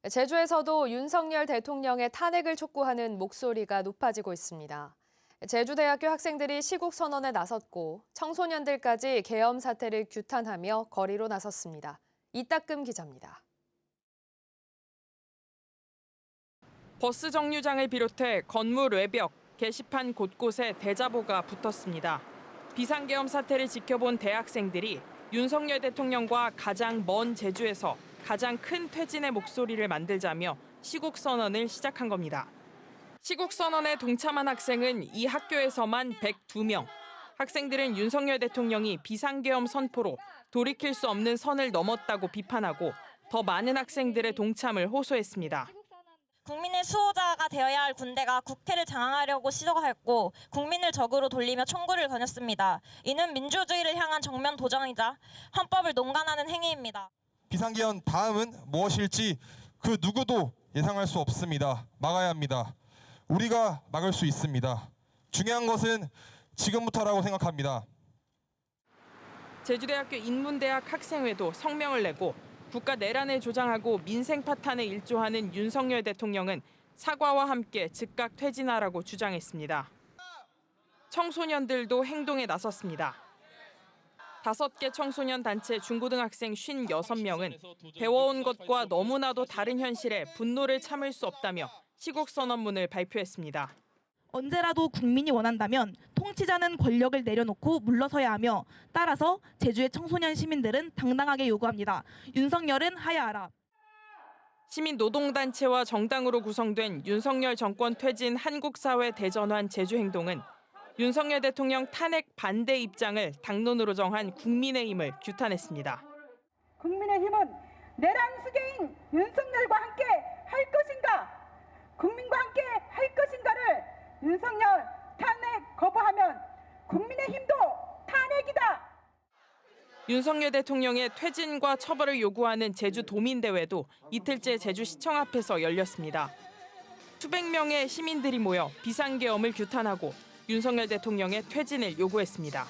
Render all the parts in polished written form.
제주에서도 윤석열 대통령의 탄핵을 촉구하는 목소리가 높아지고 있습니다. 제주대학교 학생들이 시국 선언에 나섰고 청소년들까지 계엄 사태를 규탄하며 거리로 나섰습니다. 이따금 기자입니다. 버스 정류장을 비롯해 건물 외벽, 게시판 곳곳에 대자보가 붙었습니다. 비상계엄 사태를 지켜본 대학생들이 윤석열 대통령과 가장 먼 제주에서 가장 큰 퇴진의 목소리를 만들자며 시국 선언을 시작한 겁니다. 시국 선언에 동참한 학생은 이 학교에서만 102명. 학생들은 윤석열 대통령이 비상계엄 선포로 돌이킬 수 없는 선을 넘었다고 비판하고 더 많은 학생들의 동참을 호소했습니다. 국민의 수호자가 되어야 할 군대가 국회를 장악하려고 시도했고 국민을 적으로 돌리며 총구를 거녔습니다. 이는 민주주의를 향한 정면 도전이자 헌법을 농간하는 행위입니다. 비상계엄 다음은 무엇일지 그 누구도 예상할 수 없습니다. 막아야 합니다. 우리가 막을 수 있습니다. 중요한 것은 지금부터라고 생각합니다. 제주대학교 인문대학 학생회도 성명을 내고 국가 내란을 조장하고 민생 파탄에 일조하는 윤석열 대통령은 사과와 함께 즉각 퇴진하라고 주장했습니다. 청소년들도 행동에 나섰습니다. 5개 청소년 단체 중고등학생 56명은 배워온 것과 너무나도 다른 현실에 분노를 참을 수 없다며 시국 선언문을 발표했습니다. 언제라도 국민이 원한다면 통치자는 권력을 내려놓고 물러서야 하며 따라서 제주의 청소년 시민들은 당당하게 요구합니다. 윤석열은 하야하라. 시민노동단체와 정당으로 구성된 윤석열 정권 퇴진 한국사회 대전환 제주행동은 윤석열 대통령 탄핵 반대 입장을 당론으로 정한 국민의힘을 규탄했습니다. 국민의힘은 내란 수괴인 윤석열과 함께 할 것인가? 국민과 함께 할 것인가를 윤석열 탄핵 거부하면 국민의힘도 탄핵이다. 윤석열 대통령의 퇴진과 처벌을 요구하는 제주도민대회도 이틀째 제주시청 앞에서 열렸습니다. 수백 명의 시민들이 모여 비상계엄을 규탄하고 윤석열 대통령의 퇴진을 요구했습니다.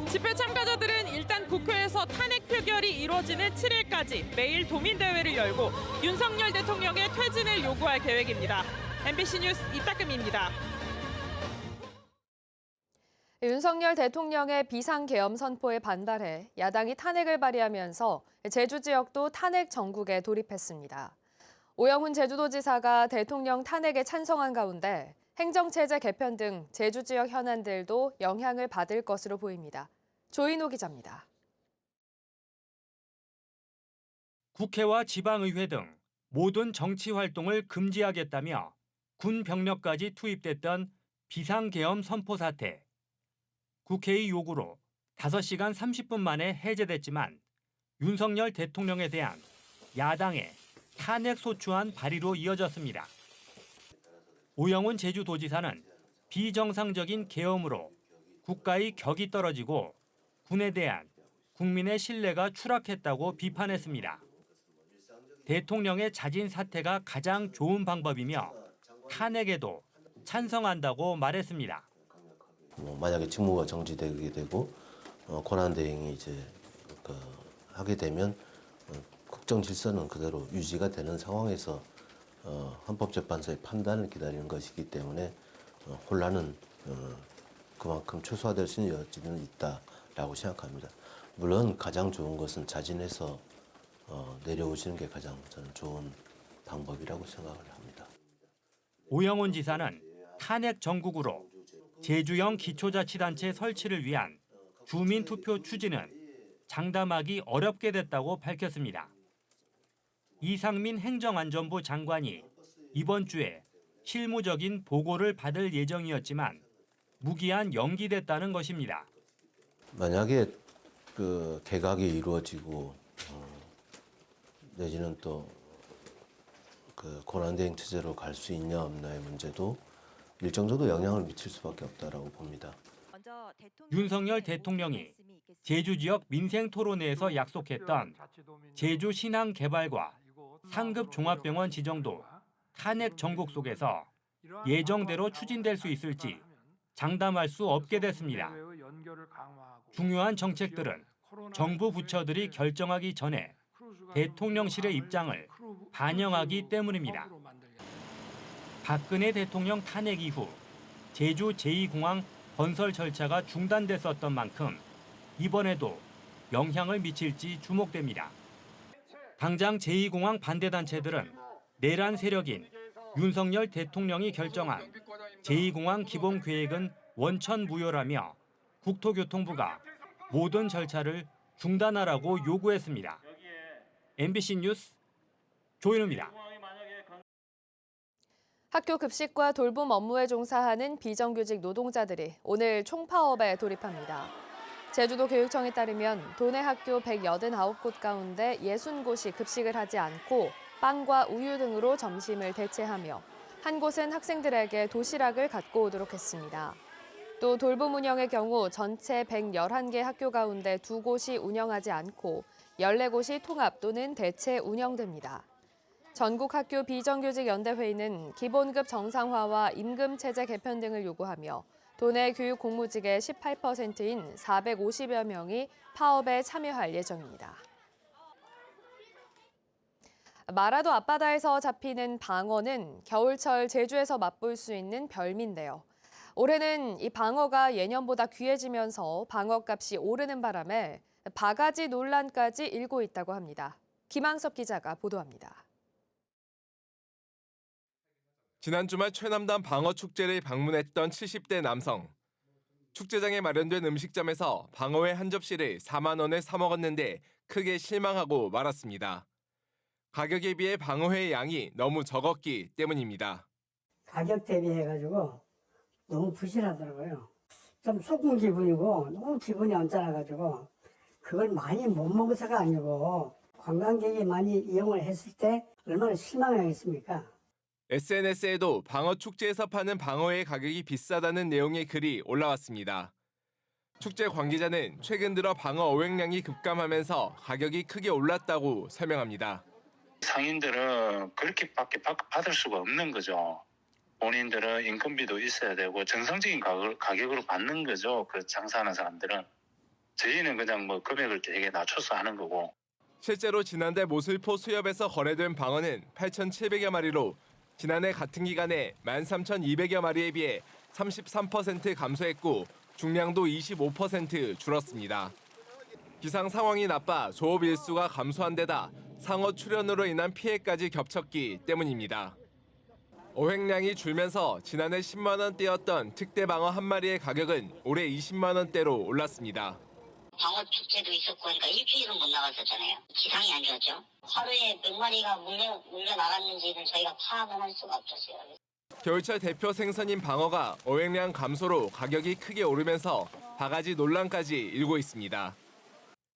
집회 참가자들은 일단 국회에서 탄핵 표결이 이루어지는 7일까지 매일 도민대회를 열고 윤석열 대통령의 퇴진을 요구할 계획입니다. MBC 뉴스 이따금입니다. 윤석열 대통령의 비상계엄 선포에 반발해 야당이 탄핵을 발의하면서 제주 지역도 탄핵 정국에 돌입했습니다. 오영훈 제주도지사가 대통령 탄핵에 찬성한 가운데 행정체제 개편 등 제주 지역 현안들도 영향을 받을 것으로 보입니다. 조인호 기자입니다. 국회와 지방의회 등 모든 정치 활동을 금지하겠다며 군 병력까지 투입됐던 비상계엄 선포 사태. 국회의 요구로 5시간 30분 만에 해제됐지만 윤석열 대통령에 대한 야당의 탄핵 소추안 발의로 이어졌습니다. 오영훈 제주도지사는 비정상적인 계엄으로 국가의 격이 떨어지고 군에 대한 국민의 신뢰가 추락했다고 비판했습니다. 대통령의 자진 사퇴가 가장 좋은 방법이며 탄핵에도 찬성한다고 말했습니다. 만약에 직무가 정지되게 되고 권한대행이 이제 하게 되면 국정 질서는 그대로 유지가 되는 상황에서 헌법재판소의 판단을 기다리는 것이기 때문에 혼란은 그만큼 최소화될 수 있는 여지는 있다라고 생각합니다. 물론 가장 좋은 것은 자진해서 내려오시는 게 가장 저는 좋은 방법이라고 생각을 합니다. 오영훈 지사는 탄핵 정국으로 제주형 기초자치단체 설치를 위한 주민투표 추진은 장담하기 어렵게 됐다고 밝혔습니다. 이상민 행정안전부 장관이 이번 주에 실무적인 보고를 받을 예정이었지만 무기한 연기됐다는 것입니다. 만약에 개각이 이루어지고 내지는 또 권한대행 체제로 갈 수 있냐 없냐의 문제도 일정 정도 영향을 미칠 수밖에 없다라고 봅니다. 윤석열 대통령이 제주 지역 민생 토론회에서 약속했던 제주 신항 개발과 상급 종합병원 지정도 탄핵 정국 속에서 예정대로 추진될 수 있을지 장담할 수 없게 됐습니다. 중요한 정책들은 정부 부처들이 결정하기 전에 대통령실의 입장을 반영하기 때문입니다. 박근혜 대통령 탄핵 이후 제주 제2공항 건설 절차가 중단됐었던 만큼 이번에도 영향을 미칠지 주목됩니다. 당장 제2공항 반대단체들은 내란 세력인 윤석열 대통령이 결정한 제2공항 기본계획은 원천무효라며 국토교통부가 모든 절차를 중단하라고 요구했습니다. MBC 뉴스 조인우입니다. 학교 급식과 돌봄 업무에 종사하는 비정규직 노동자들이 오늘 총파업에 돌입합니다. 제주도 교육청에 따르면 도내 학교 189곳 가운데 60곳이 급식을 하지 않고 빵과 우유 등으로 점심을 대체하며 한 곳은 학생들에게 도시락을 갖고 오도록 했습니다. 또 돌봄 운영의 경우 전체 111개 학교 가운데 2곳이 운영하지 않고 14곳이 통합 또는 대체 운영됩니다. 전국학교 비정규직연대회의는 기본급 정상화와 임금체제 개편 등을 요구하며 도내 교육 공무직의 18%인 450여 명이 파업에 참여할 예정입니다. 마라도 앞바다에서 잡히는 방어는 겨울철 제주에서 맛볼 수 있는 별미인데요. 올해는 이 방어가 예년보다 귀해지면서 방어값이 오르는 바람에 바가지 논란까지 일고 있다고 합니다. 김항섭 기자가 보도합니다. 지난 주말 최남단 방어축제를 방문했던 70대 남성. 축제장에 마련된 음식점에서 방어회 한 접시를 4만 원에 사 먹었는데 크게 실망하고 말았습니다. 가격에 비해 방어회의 양이 너무 적었기 때문입니다. 가격 대비해가지고 너무 부실하더라고요. 좀 속은 기분이고 너무 기분이 언짢아가지고 그걸 많이 못 먹어서가 아니고 관광객이 많이 이용을 했을 때 얼마나 실망하겠습니까? SNS에도 방어축제에서 파는 방어회 가격이 비싸다는 내용의 글이 올라왔습니다. 축제 관계자는 최근 들어 방어 어획량이 급감하면서 가격이 크게 올랐다고 설명합니다. 상인들은 그렇게밖에 받을 수가 없는 거죠. 본인들은 인건비도 있어야 되고 정상적인 가격으로 받는 거죠. 그 장사하는 사람들은. 저희는 그냥 뭐 금액을 되게 낮춰서 하는 거고. 실제로 지난달 모슬포 수협에서 거래된 방어는 8,700여 마리로 지난해 같은 기간에 13,200여 마리에 비해 33% 감소했고 중량도 25% 줄었습니다. 기상 상황이 나빠 조업 일수가 감소한 데다 상어 출현으로 인한 피해까지 겹쳤기 때문입니다. 어획량이 줄면서 지난해 10만 원대였던 특대 방어 한 마리의 가격은 올해 20만 원대로 올랐습니다. 방어 축제도 있었고 그러니까 일주일은 못 나갔었잖아요. 기상이 안 좋았죠. 하루에 몇 마리가 물려 나갔는지는 저희가 파악은 할 수가 없었어요. 겨울철 대표 생선인 방어가 어획량 감소로 가격이 크게 오르면서 바가지 논란까지 일고 있습니다.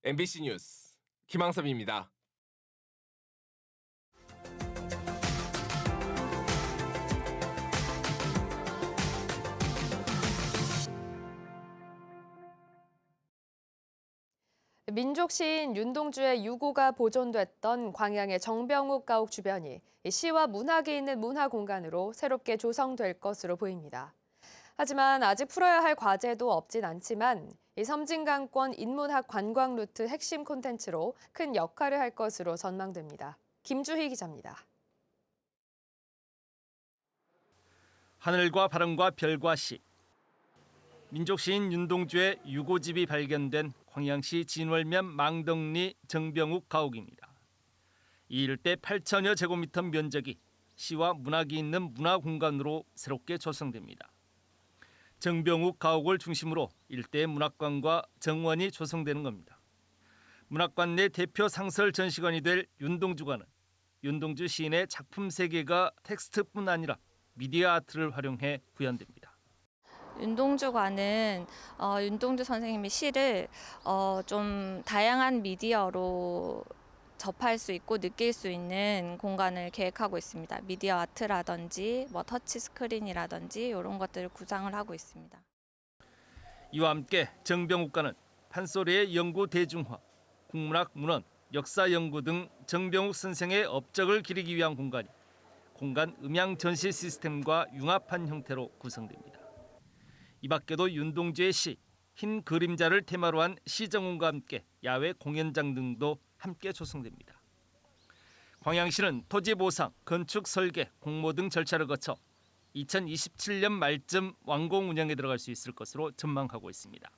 MBC 뉴스 김항섭입니다. 민족 시인 윤동주의 유고가 보존됐던 광양의 정병욱 가옥 주변이 시와 문학이 있는 문화 공간으로 새롭게 조성될 것으로 보입니다. 하지만 아직 풀어야 할 과제도 없진 않지만 이 섬진강권 인문학 관광 루트 핵심 콘텐츠로 큰 역할을 할 것으로 전망됩니다. 김주희 기자입니다. 하늘과 바람과 별과 시. 민족 시인 윤동주의 유고집이 발견된 광양시 진월면 망덕리 정병욱 가옥입니다. 이 일대 8천여 제곱미터 면적이 시와 문학이 있는 문화공간으로 새롭게 조성됩니다. 정병욱 가옥을 중심으로 일대의 문학관과 정원이 조성되는 겁니다. 문학관 내 대표 상설 전시관이 될 윤동주관은 윤동주 시인의 작품 세계가 텍스트뿐 아니라 미디어 아트를 활용해 구현됩니다. 윤동주관은 윤동주 선생님의 시를 좀 다양한 미디어로 접할 수 있고 느낄 수 있는 공간을 계획하고 있습니다. 미디어 아트라든지 터치 스크린이라든지 이런 것들을 구상을 하고 있습니다. 이와 함께 정병욱관은 판소리의 연구 대중화, 국문학 문헌, 역사 연구 등 정병욱 선생의 업적을 기리기 위한 공간이 공간 음향 전시 시스템과 융합한 형태로 구성됩니다. 이 밖에도 윤동주의 시, 흰 그림자를 테마로 한 시정원과 함께 야외 공연장 등도 함께 조성됩니다. 광양시는 토지 보상, 건축 설계, 공모 등 절차를 거쳐 2027년 말쯤 완공 운영에 들어갈 수 있을 것으로 전망하고 있습니다.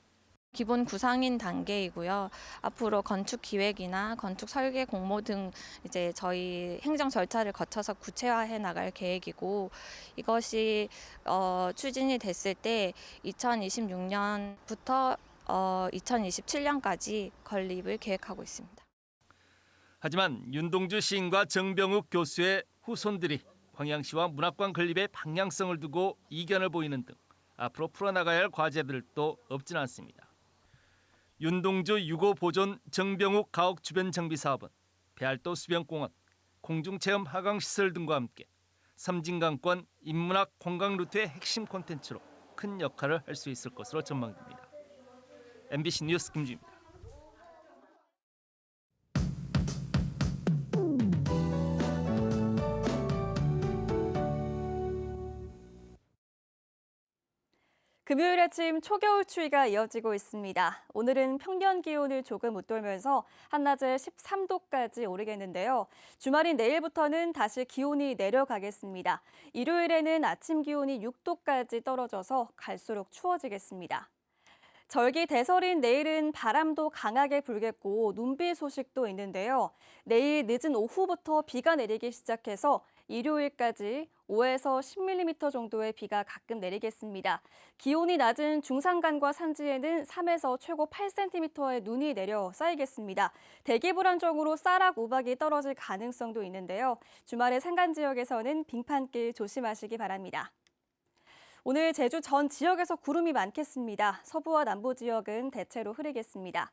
기본 구상인 단계이고요. 앞으로 건축 기획이나 건축 설계 공모 등 이제 저희 행정 절차를 거쳐서 구체화해 나갈 계획이고, 이것이 추진이 됐을 때 2026년부터 2027년까지 건립을 계획하고 있습니다. 하지만 윤동주 시인과 정병욱 교수의 후손들이 광양시와 문학관 건립의 방향성을 두고 이견을 보이는 등 앞으로 풀어나가야 할 과제들도 없진 않습니다. 윤동주 유고 보존 정병욱 가옥 주변 정비 사업은 배알도 수변공원, 공중체험 하강시설 등과 함께 섬진강권 인문학 관광 루트의 핵심 콘텐츠로 큰 역할을 할 수 있을 것으로 전망됩니다. MBC 뉴스 김주입니다. 금요일 아침 초겨울 추위가 이어지고 있습니다. 오늘은 평년 기온을 조금 웃돌면서 한낮에 13도까지 오르겠는데요. 주말인 내일부터는 다시 기온이 내려가겠습니다. 일요일에는 아침 기온이 6도까지 떨어져서 갈수록 추워지겠습니다. 절기 대설인 내일은 바람도 강하게 불겠고 눈비 소식도 있는데요. 내일 늦은 오후부터 비가 내리기 시작해서 일요일까지 5에서 10mm 정도의 비가 가끔 내리겠습니다. 기온이 낮은 중산간과 산지에는 3에서 최고 8cm의 눈이 내려 쌓이겠습니다. 대기 불안정으로 쌀락 우박이 떨어질 가능성도 있는데요. 주말에 산간 지역에서는 빙판길 조심하시기 바랍니다. 오늘 제주 전 지역에서 구름이 많겠습니다. 서부와 남부 지역은 대체로 흐리겠습니다.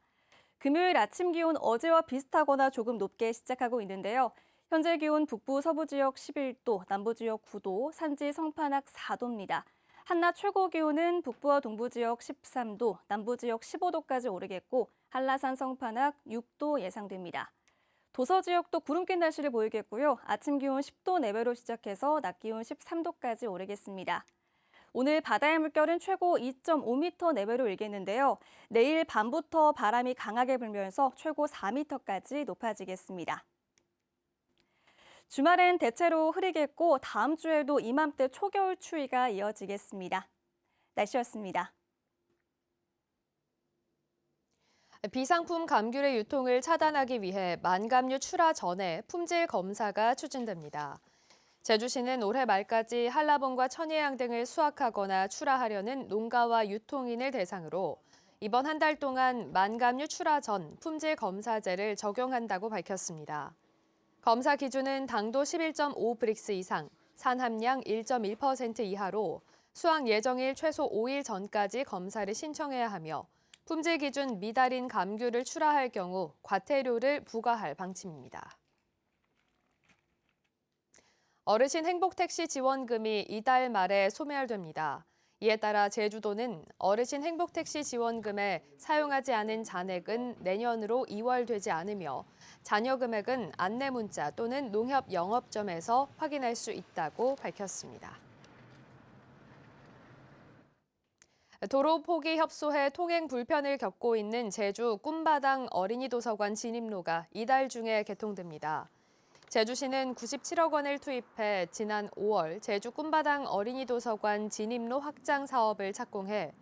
금요일 아침 기온 어제와 비슷하거나 조금 높게 시작하고 있는데요. 현재 기온 북부 서부 지역 11도, 남부 지역 9도, 산지 성판악 4도입니다. 한낮 최고 기온은 북부와 동부 지역 13도, 남부 지역 15도까지 오르겠고 한라산 성판악 6도 예상됩니다. 도서 지역도 구름 낀 날씨를 보이겠고요. 아침 기온 10도 내외로 시작해서 낮 기온 13도까지 오르겠습니다. 오늘 바다의 물결은 최고 2.5m 내외로 일겠는데요. 내일 밤부터 바람이 강하게 불면서 최고 4m까지 높아지겠습니다. 주말엔 대체로 흐리겠고 다음 주에도 이맘때 초겨울 추위가 이어지겠습니다. 날씨였습니다. 비상품 감귤의 유통을 차단하기 위해 만감류 출하 전에 품질 검사가 추진됩니다. 제주시는 올해 말까지 한라봉과 천혜향 등을 수확하거나 출하하려는 농가와 유통인을 대상으로 이번 한 달 동안 만감류 출하 전 품질 검사제를 적용한다고 밝혔습니다. 검사 기준은 당도 11.5브릭스 이상, 산함량 1.1% 이하로 수확 예정일 최소 5일 전까지 검사를 신청해야 하며 품질 기준 미달인 감귤을 출하할 경우 과태료를 부과할 방침입니다. 어르신 행복택시 지원금이 이달 말에 소멸됩니다. 이에 따라 제주도는 어르신 행복택시 지원금에 사용하지 않은 잔액은 내년으로 이월되지 않으며 잔여 금액은 안내문자 또는 농협 영업점에서 확인할 수 있다고 밝혔습니다. 도로 포기 협소해 통행 불편을 겪고 있는 제주 꿈바당 어린이도서관 진입로가 이달 중에 개통됩니다. 제주시는 97억 원을 투입해 지난 5월 제주 꿈바당 어린이도서관 진입로 확장 사업을 착공해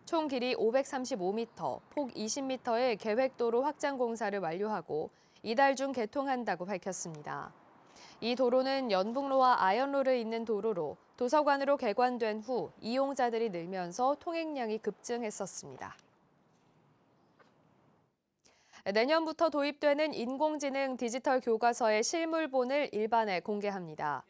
총 길이 535m, 폭 20m의 계획도로 확장 공사를 완료하고 이달 중 개통한다고 밝혔습니다. 이 도로는 연북로와 아현로를 잇는 도로로 도서관으로 개관된 후 이용자들이 늘면서 통행량이 급증했었습니다. 내년부터 도입되는 인공지능 디지털 교과서의 실물본을 일반에 공개합니다.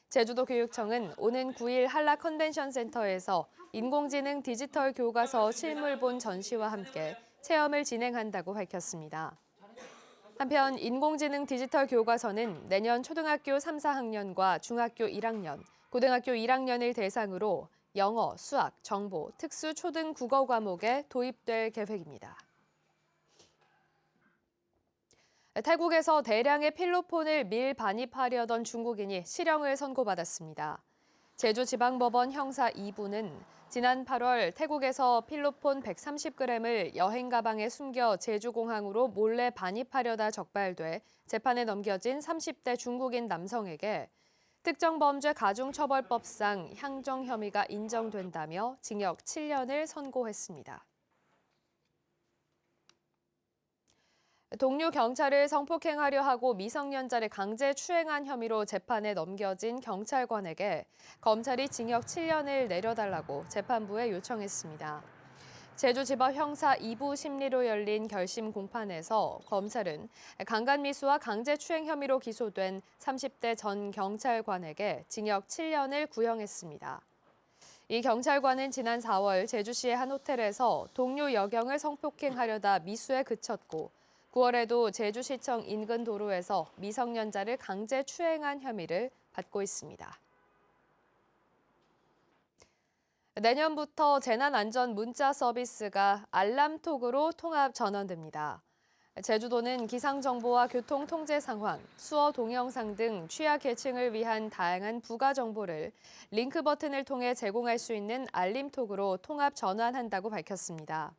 제주도 교육청은 오는 9일 한라 컨벤션 센터에서 인공지능 디지털 교과서 실물본 전시와 함께 체험을 진행한다고 밝혔습니다. 한편 인공지능 디지털 교과서는 내년 초등학교 3, 4학년과 중학교 1학년, 고등학교 1학년을 대상으로 영어, 수학, 정보, 특수 초등 국어 과목에 도입될 계획입니다. 태국에서 대량의 필로폰을 밀반입하려던 중국인이 실형을 선고받았습니다. 제주지방법원 형사 2부는 지난 8월 태국에서 필로폰 130g을 여행 가방에 숨겨 제주공항으로 몰래 반입하려다 적발돼 재판에 넘겨진 30대 중국인 남성에게 특정범죄 가중처벌법상 향정 혐의가 인정된다며 징역 7년을 선고했습니다. 동료 경찰을 성폭행하려 하고 미성년자를 강제 추행한 혐의로 재판에 넘겨진 경찰관에게 검찰이 징역 7년을 내려달라고 재판부에 요청했습니다. 제주지법 형사 2부 심리로 열린 결심 공판에서 검찰은 강간미수와 강제추행 혐의로 기소된 30대 전 경찰관에게 징역 7년을 구형했습니다. 이 경찰관은 지난 4월 제주시의 한 호텔에서 동료 여경을 성폭행하려다 미수에 그쳤고 9월에도 제주시청 인근 도로에서 미성년자를 강제 추행한 혐의를 받고 있습니다. 내년부터 재난안전 문자 서비스가 알람톡으로 통합 전환됩니다. 제주도는 기상정보와 교통통제 상황, 수어 동영상 등 취약계층을 위한 다양한 부가 정보를 링크 버튼을 통해 제공할 수 있는 알림톡으로 통합 전환한다고 밝혔습니다.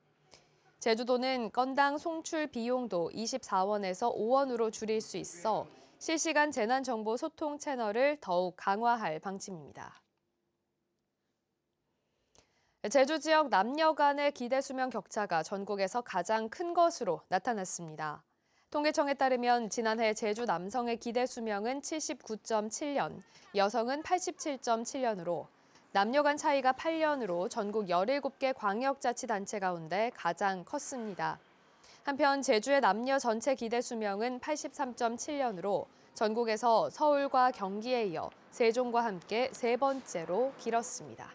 제주도는 건당 송출 비용도 24원에서 5원으로 줄일 수 있어 실시간 재난정보 소통 채널을 더욱 강화할 방침입니다. 제주 지역 남녀 간의 기대 수명 격차가 전국에서 가장 큰 것으로 나타났습니다. 통계청에 따르면 지난해 제주 남성의 기대 수명은 79.7년, 여성은 87.7년으로 남녀 간 차이가 8년으로 전국 17개 광역자치단체 가운데 가장 컸습니다. 한편 제주의 남녀 전체 기대 수명은 83.7년으로 전국에서 서울과 경기에 이어 세종과 함께 세 번째로 길었습니다.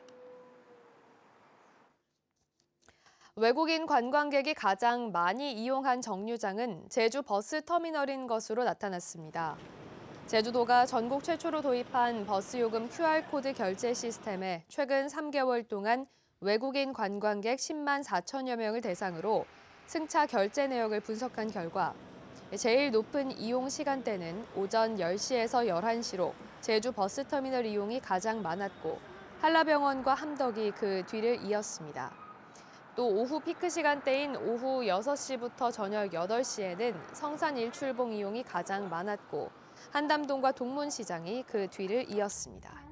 외국인 관광객이 가장 많이 이용한 정류장은 제주 버스터미널인 것으로 나타났습니다. 제주도가 전국 최초로 도입한 버스요금 QR코드 결제 시스템에 최근 3개월 동안 외국인 관광객 10만 4천여 명을 대상으로 승차 결제 내역을 분석한 결과 제일 높은 이용 시간대는 오전 10시에서 11시로 제주 버스터미널 이용이 가장 많았고 한라병원과 함덕이 그 뒤를 이었습니다. 또 오후 피크 시간대인 오후 6시부터 저녁 8시에는 성산 일출봉 이용이 가장 많았고 한담동과 동문시장이 그 뒤를 이었습니다.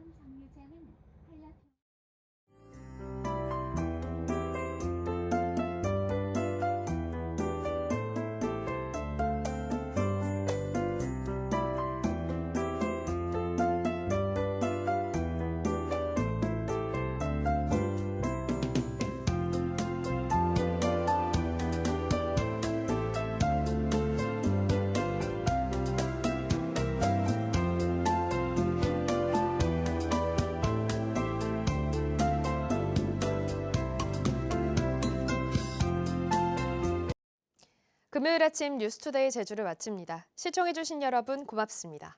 금요일 아침 뉴스투데이 제주를 마칩니다. 시청해주신 여러분 고맙습니다.